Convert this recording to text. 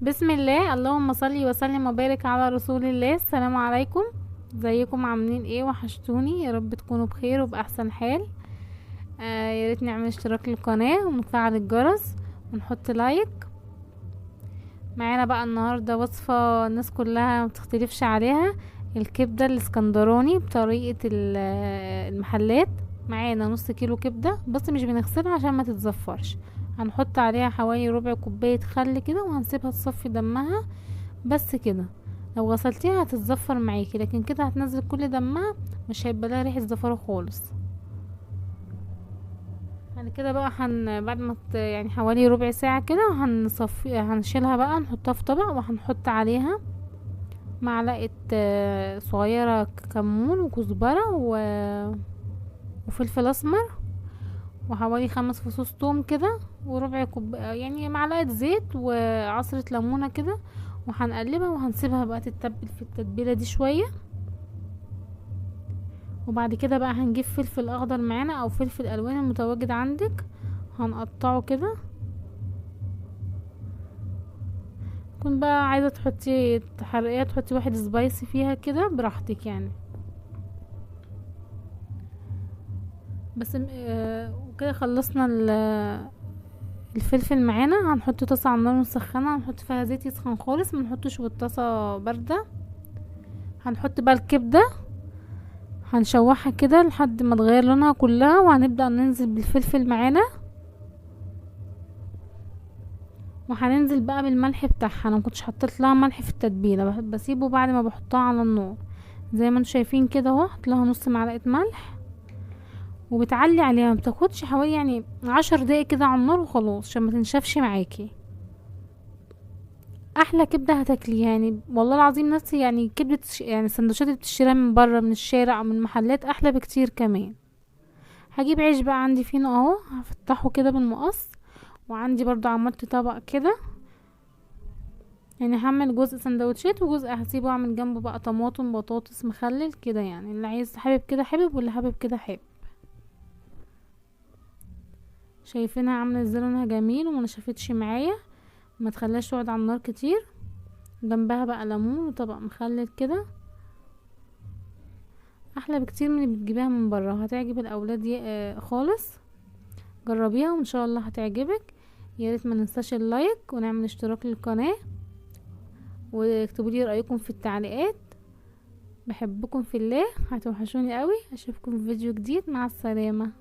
بسم الله، اللهم صل وسلم وبارك على رسول الله. السلام عليكم. ازيكم؟ عاملين ايه؟ وحشتوني، يا رب تكونوا بخير وبأحسن حال. يا ريت نعمل اشتراك للقناة ونفعل الجرس ونحط لايك. معانا بقى النهاردة وصفة الناس كلها متختلفش عليها، الكبدة الاسكندراني بطريقة المحلات. معانا نص كيلو كبدة، بس مش بنغسلها عشان ما تتزفرش. هنحط عليها حوالي ربع كوباية خل كده وهنسيبها تصفي دمها، بس كده. لو غسلتيها هتتزفر معاكي، لكن كده هتنزل كل دمها، مش هيبقى لها ريحة زفارة خالص. يعني كده بقى بعد ما يعني حوالي ربع ساعة كده هنصفي، هنشيلها بقى، نحطها في طبق وهنحط عليها معلقة صغيرة كمون وكزبرة وفلفل اسمر، وحوالي 5 فصوص توم كده، وربع يعني معلقة زيت وعصرة ليمونة كده، وهنقلبها وهنسيبها بقى تتبل في التتبيلة دي شوية. وبعد كده بقى هنجيب فلفل اخضر معانا او فلفل الوان المتواجد عندك، هنقطعه كده. كنت بقى عايزة تحطي تحرقيها، تحطي واحد سبايسي فيها كده براحتك يعني. بس وكده خلصنا الفلفل معانا. هنحط طاسة على النار مسخنة، هنحط فيها زيت يسخن خالص، منحطش والطاسة باردة. هنحط بقى الكبدة، هنشوحها كده لحد ما تغير لونها كلها، وهنبدأ ننزل بالفلفل معانا، وهننزل بقى بالملح بتاعها. انا مكنتش حطيت لها ملح في التتبيله، بسيبه بعد ما بحطها على النار. زي ما انتم شايفين كده اهو، حط لها نص معلقه ملح، وبتعلي عليها، ما بتاخدش حوالي يعني 10 دقايق كده على النار وخلاص، عشان ما تنشفش معاكي. احلى كبده هتاكليها يعني، والله العظيم. ناس يعني كبده يعني السندوتشات اللي بتشتريها من بره من الشارع او من المحلات احلى بكتير كمان. هجيب عيش بقى عندي فينو اهو، هفتحه كده بالمقص. وعندي برضو عملت طبق كده، يعني هعمل جزء سندوتشات وجزء هسيبه، اعمل جنبه بقى طماطم بطاطس مخلل كده، يعني اللي عايز حابب كده حابب، واللي حابب كده حابب. شايفينها عامله ازاي؟ لونها جميل وما نشفتش معايا، ما تخليهاش تقعد على النار كتير. جنبها بقى ليمون وطبق مخلل كده، احلى بكتير من اللي بتجيبيها من بره. هتعجب الاولاد خالص. جربيها وان شاء الله هتعجبك. يا ريت ما ننساش اللايك ونعمل اشتراك للقناه، واكتبوا لي رايكم في التعليقات. بحبكم في الله، هتوحشوني قوي. اشوفكم في فيديو جديد، مع السلامة.